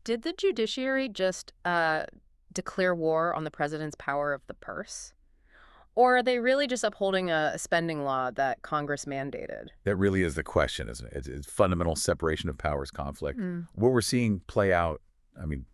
did the judiciary just declare war on the president's power of the purse? Or are they really just upholding a spending law that Congress mandated? That really is the question, isn't it? It's fundamental separation of powers conflict. Mm. What we're seeing play out, I mean,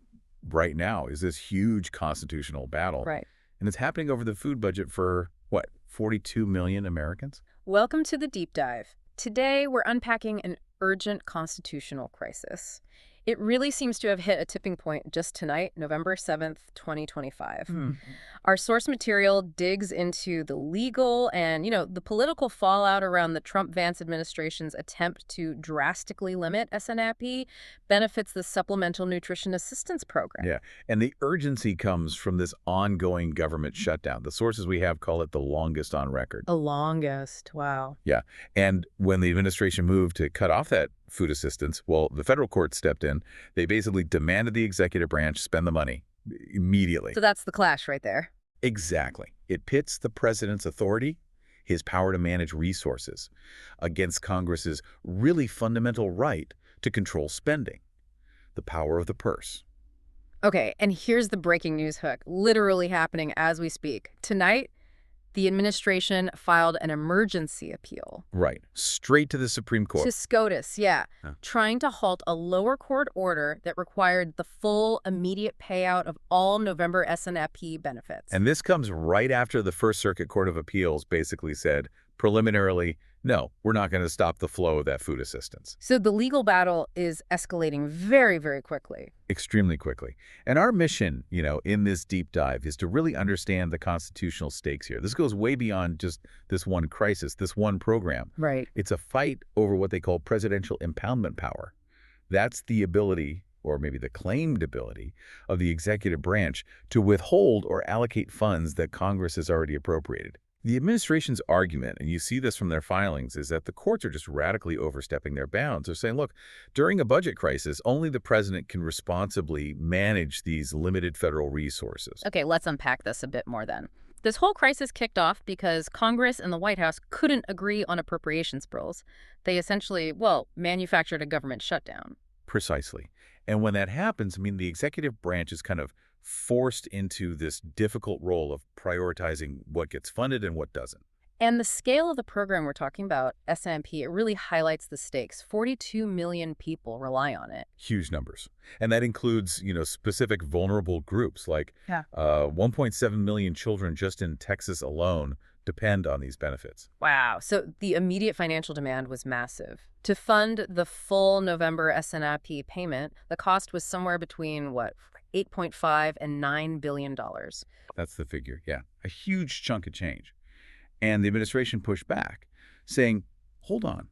right now is this huge constitutional battle. Right. And it's happening over the food budget for, what, 42 million Americans? Welcome to the Deep Dive. Today, we're unpacking an urgent constitutional crisis. It really seems to have hit a tipping point just tonight, November 7th, 2025. Our source material digs into the legal and, the political fallout around the Trump-Vance administration's attempt to drastically limit SNAP benefits the Supplemental Nutrition Assistance Program. Yeah, and the urgency comes from this ongoing government shutdown. The sources we have call it the longest on record. The longest, wow. Yeah, and when the administration moved to cut off that food assistance, well, the federal court stepped in. They basically demanded the executive branch spend the money immediately. So that's the clash right there. Exactly. It pits the president's authority, his power to manage resources, against Congress's really fundamental right to control spending, the power of the purse. Okay, and here's the breaking news hook, literally happening as we speak. Tonight, the administration filed an emergency appeal. Right. Straight to the Supreme Court. To SCOTUS, yeah. Trying to halt a lower court order that required the full immediate payout of all November SNAP benefits. And this comes right after the First Circuit Court of Appeals basically said, preliminarily, no, we're not going to stop the flow of that food assistance. So the legal battle is escalating very, very quickly. Extremely quickly. And our mission, in this deep dive is to really understand the constitutional stakes here. This goes way beyond just this one crisis, this one program. Right. It's a fight over what they call presidential impoundment power. That's the ability, or maybe the claimed ability, of the executive branch to withhold or allocate funds that Congress has already appropriated. The administration's argument, and you see this from their filings, is that the courts are just radically overstepping their bounds. They're saying, look, during a budget crisis, only the president can responsibly manage these limited federal resources. Okay, let's unpack this a bit more then. This whole crisis kicked off because Congress and the White House couldn't agree on appropriations bills. They essentially, manufactured a government shutdown. Precisely. And when that happens, the executive branch is kind of forced into this difficult role of prioritizing what gets funded and what doesn't. And the scale of the program we're talking about, SNP, it really highlights the stakes. 42 million people rely on it. Huge numbers. And that includes, specific vulnerable groups like 1.7 million children just in Texas alone depend on these benefits. Wow. So the immediate financial demand was massive. To fund the full November SNAP payment, the cost was somewhere between, $8.5 and $9 billion. That's the figure, yeah. A huge chunk of change. And the administration pushed back, saying, hold on,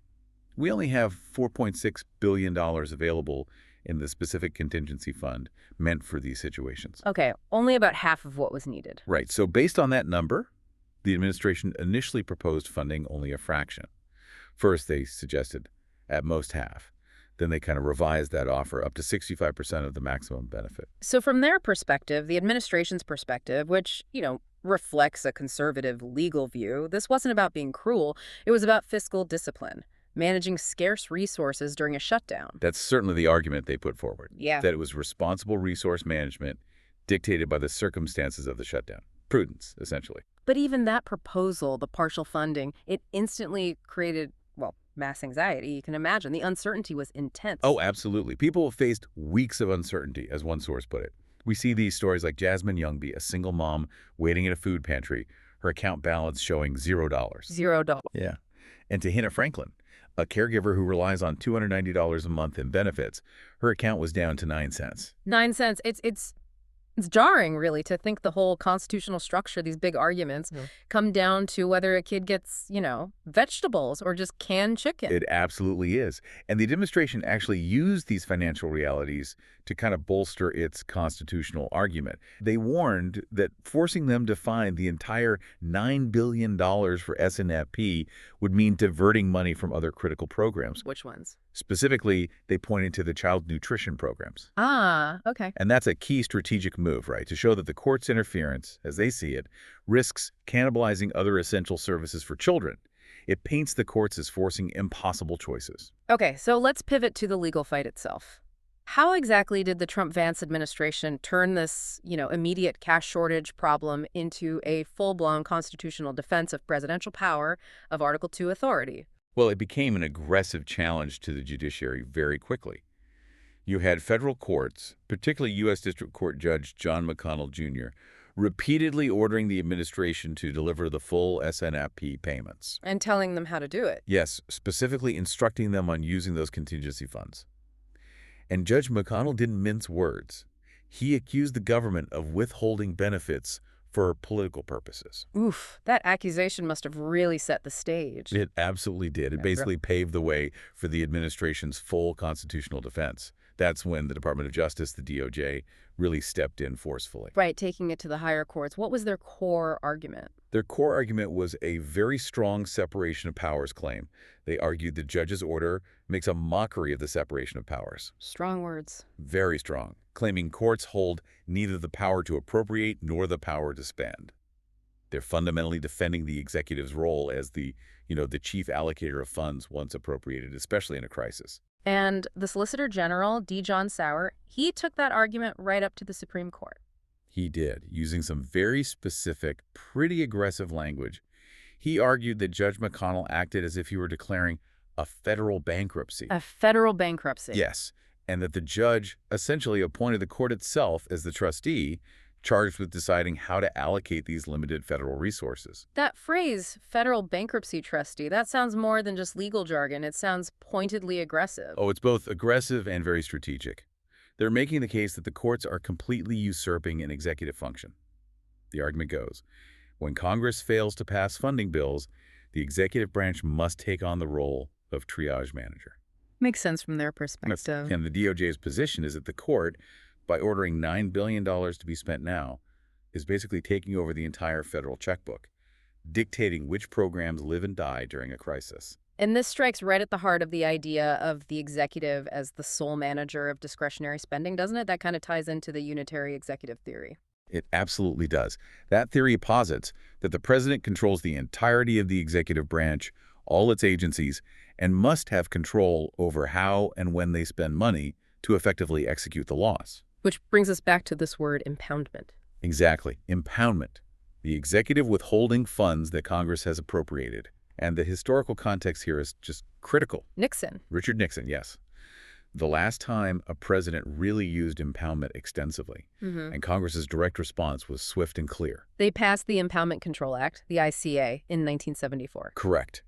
we only have $4.6 billion available in the specific contingency fund meant for these situations. Okay, only about half of what was needed. Right, so based on that number, the administration initially proposed funding only a fraction. First, they suggested at most half. Then they kind of revised that offer up to 65% of the maximum benefit. So from their perspective, the administration's perspective, which, reflects a conservative legal view, this wasn't about being cruel. It was about fiscal discipline, managing scarce resources during a shutdown. That's certainly the argument they put forward. Yeah. That it was responsible resource management dictated by the circumstances of the shutdown. Prudence, essentially. But even that proposal, the partial funding, it instantly created, mass anxiety. You can imagine. The uncertainty was intense. Oh, absolutely. People faced weeks of uncertainty, as one source put it. We see these stories like Jasmine Youngby, a single mom waiting at a food pantry, her account balance showing $0. $0. Yeah. And Tahina Franklin, a caregiver who relies on $290 a month in benefits, her account was down to 9 cents. 9 cents. It's jarring, really, to think the whole constitutional structure, these big arguments, come down to whether a kid gets, vegetables or just canned chicken. It absolutely is. And the administration actually used these financial realities to kind of bolster its constitutional argument. They warned that forcing them to find the entire $9 billion for SNAP would mean diverting money from other critical programs. Which ones? Specifically, they pointed to the child nutrition programs. Ah, okay. And that's a key strategic move, right, to show that the court's interference, as they see it, risks cannibalizing other essential services for children. It paints the courts as forcing impossible choices. Okay, so let's pivot to the legal fight itself. How exactly did the Trump-Vance administration turn this, immediate cash shortage problem into a full-blown constitutional defense of presidential power of Article 2 authority? Well, it became an aggressive challenge to the judiciary very quickly. You had federal courts, particularly U.S. District Court Judge John McConnell Jr., repeatedly ordering the administration to deliver the full SNAP payments. And telling them how to do it. Yes, specifically instructing them on using those contingency funds. And Judge McConnell didn't mince words. He accused the government of withholding benefits for political purposes. Oof, that accusation must have really set the stage. It absolutely did. It basically paved the way for the administration's full constitutional defense. That's when the Department of Justice, the DOJ, really stepped in forcefully. Right, taking it to the higher courts. What was their core argument? Their core argument was a very strong separation of powers claim. They argued the judge's order makes a mockery of the separation of powers. Strong words. Very strong, claiming courts hold neither the power to appropriate nor the power to spend. They're fundamentally defending the executive's role as the chief allocator of funds once appropriated, especially in a crisis. And the Solicitor General, D. John Sauer, he took that argument right up to the Supreme Court. He did, using some very specific, pretty aggressive language. He argued that Judge McConnell acted as if he were declaring a federal bankruptcy. A federal bankruptcy. Yes, and that the judge essentially appointed the court itself as the trustee, charged with deciding how to allocate these limited federal resources. That phrase, federal bankruptcy trustee, that sounds more than just legal jargon. It sounds pointedly aggressive. Oh, it's both aggressive and very strategic. They're making the case that the courts are completely usurping an executive function. The argument goes, when Congress fails to pass funding bills, the executive branch must take on the role of triage manager. Makes sense from their perspective. And the DOJ's position is that the court, by ordering $9 billion to be spent now, is basically taking over the entire federal checkbook, dictating which programs live and die during a crisis. And this strikes right at the heart of the idea of the executive as the sole manager of discretionary spending, doesn't it? That kind of ties into the unitary executive theory. It absolutely does. That theory posits that the president controls the entirety of the executive branch, all its agencies, and must have control over how and when they spend money to effectively execute the laws. Which brings us back to this word impoundment. Exactly. Impoundment. The executive withholding funds that Congress has appropriated. And the historical context here is just critical. Nixon. Richard Nixon, yes. The last time a president really used impoundment extensively, and Congress's direct response was swift and clear. They passed the Impoundment Control Act, the ICA, in 1974. Correct.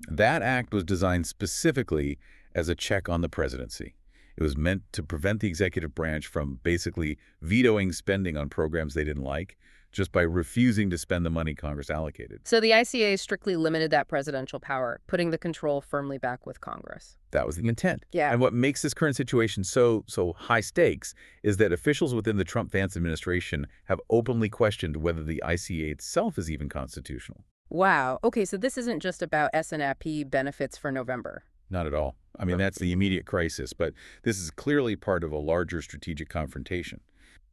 That act was designed specifically as a check on the presidency. It was meant to prevent the executive branch from basically vetoing spending on programs they didn't like, just by refusing to spend the money Congress allocated. So the ICA strictly limited that presidential power, putting the control firmly back with Congress. That was the intent. Yeah. And what makes this current situation so high stakes is that officials within the Trump-Vance administration have openly questioned whether the ICA itself is even constitutional. Wow. Okay, so this isn't just about SNAP benefits for November. Not at all. I mean, that's the immediate crisis, but this is clearly part of a larger strategic confrontation.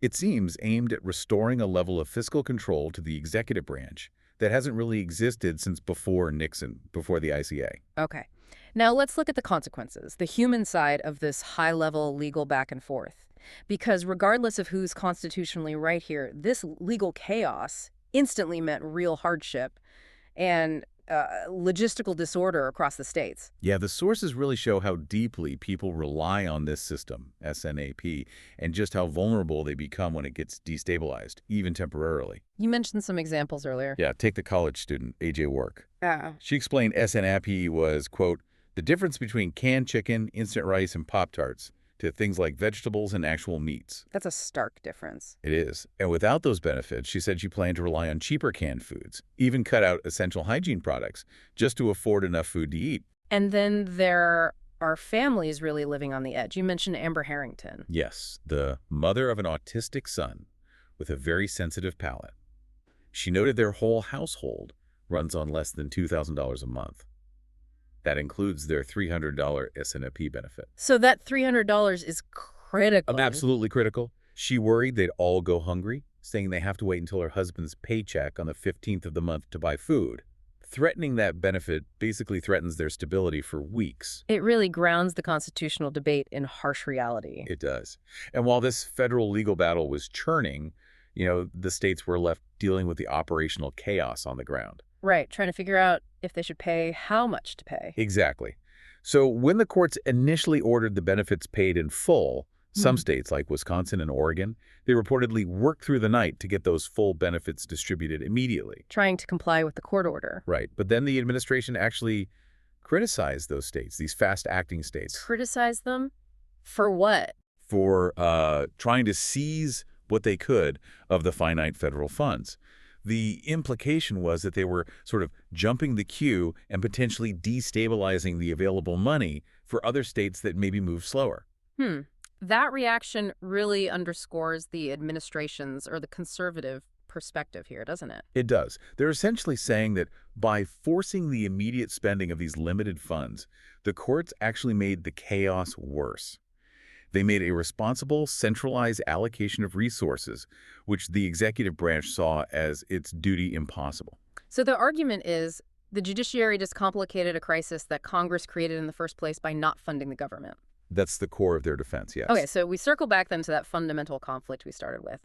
It seems aimed at restoring a level of fiscal control to the executive branch that hasn't really existed since before Nixon, before the ICA. Okay. Now let's look at the consequences, the human side of this high-level legal back and forth. Because regardless of who's constitutionally right here, this legal chaos instantly meant real hardship and logistical disorder across the states. Yeah, the sources really show how deeply people rely on this system, SNAP, and just how vulnerable they become when it gets destabilized, even temporarily. You mentioned some examples earlier. Yeah, take the college student, A.J. Work. Yeah. She explained SNAP was, quote, the difference between canned chicken, instant rice, and Pop-Tarts to things like vegetables and actual meats. That's a stark difference. It is. And without those benefits, she said she planned to rely on cheaper canned foods, even cut out essential hygiene products, just to afford enough food to eat. And then there are families really living on the edge. You mentioned Amber Harrington. Yes, the mother of an autistic son with a very sensitive palate. She noted their whole household runs on less than $2,000 a month. That includes their $300 SNAP benefit. So that $300 is critical. Absolutely critical. She worried they'd all go hungry, saying they have to wait until her husband's paycheck on the 15th of the month to buy food. Threatening that benefit basically threatens their stability for weeks. It really grounds the constitutional debate in harsh reality. It does. And while this federal legal battle was churning, the states were left dealing with the operational chaos on the ground. Right, trying to figure out if they should pay, how much to pay. Exactly. So when the courts initially ordered the benefits paid in full, some states, like Wisconsin and Oregon, they reportedly worked through the night to get those full benefits distributed immediately. Trying to comply with the court order. Right. But then the administration actually criticized those states, these fast-acting states. Criticize them? For what? For trying to seize what they could of the finite federal funds. The implication was that they were sort of jumping the queue and potentially destabilizing the available money for other states that maybe move slower. That reaction really underscores the administration's or the conservative perspective here, doesn't it? It does. They're essentially saying that by forcing the immediate spending of these limited funds, the courts actually made the chaos worse. They made a responsible, centralized allocation of resources, which the executive branch saw as its duty impossible. So the argument is the judiciary just complicated a crisis that Congress created in the first place by not funding the government. That's the core of their defense, yes. Okay, so we circle back then to that fundamental conflict we started with.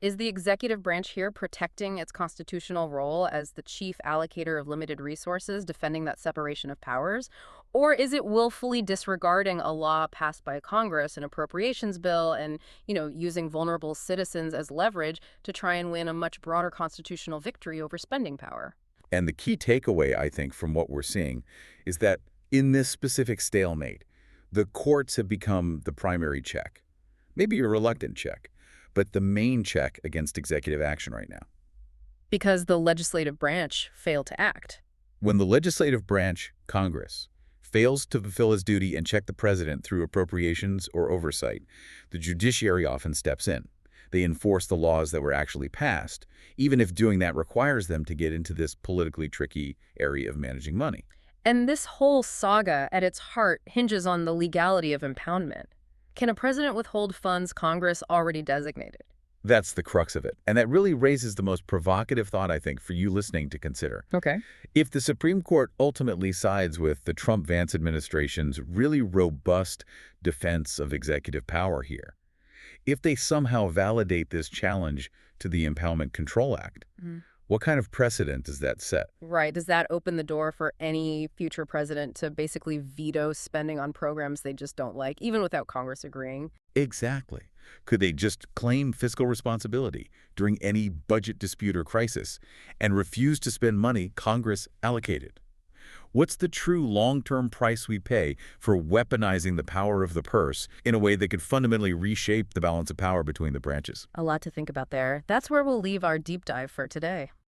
Is the executive branch here protecting its constitutional role as the chief allocator of limited resources, defending that separation of powers? Or is it willfully disregarding a law passed by Congress, an appropriations bill, and, using vulnerable citizens as leverage to try and win a much broader constitutional victory over spending power? And the key takeaway, I think, from what we're seeing is that in this specific stalemate, the courts have become the primary check. Maybe a reluctant check, but the main check against executive action right now. Because the legislative branch failed to act. When the legislative branch, Congress, fails to fulfill its duty and check the president through appropriations or oversight, the judiciary often steps in. They enforce the laws that were actually passed, even if doing that requires them to get into this politically tricky area of managing money. And this whole saga, at its heart, hinges on the legality of impoundment. Can a president withhold funds Congress already designated? That's the crux of it. And that really raises the most provocative thought, I think, for you listening to consider. Okay. If the Supreme Court ultimately sides with the Trump-Vance administration's really robust defense of executive power here, if they somehow validate this challenge to the Impoundment Control Act, what kind of precedent does that set? Right. Does that open the door for any future president to basically veto spending on programs they just don't like, even without Congress agreeing? Exactly. Could they just claim fiscal responsibility during any budget dispute or crisis and refuse to spend money Congress allocated? What's the true long-term price we pay for weaponizing the power of the purse in a way that could fundamentally reshape the balance of power between the branches? A lot to think about there. That's where we'll leave our deep dive for today.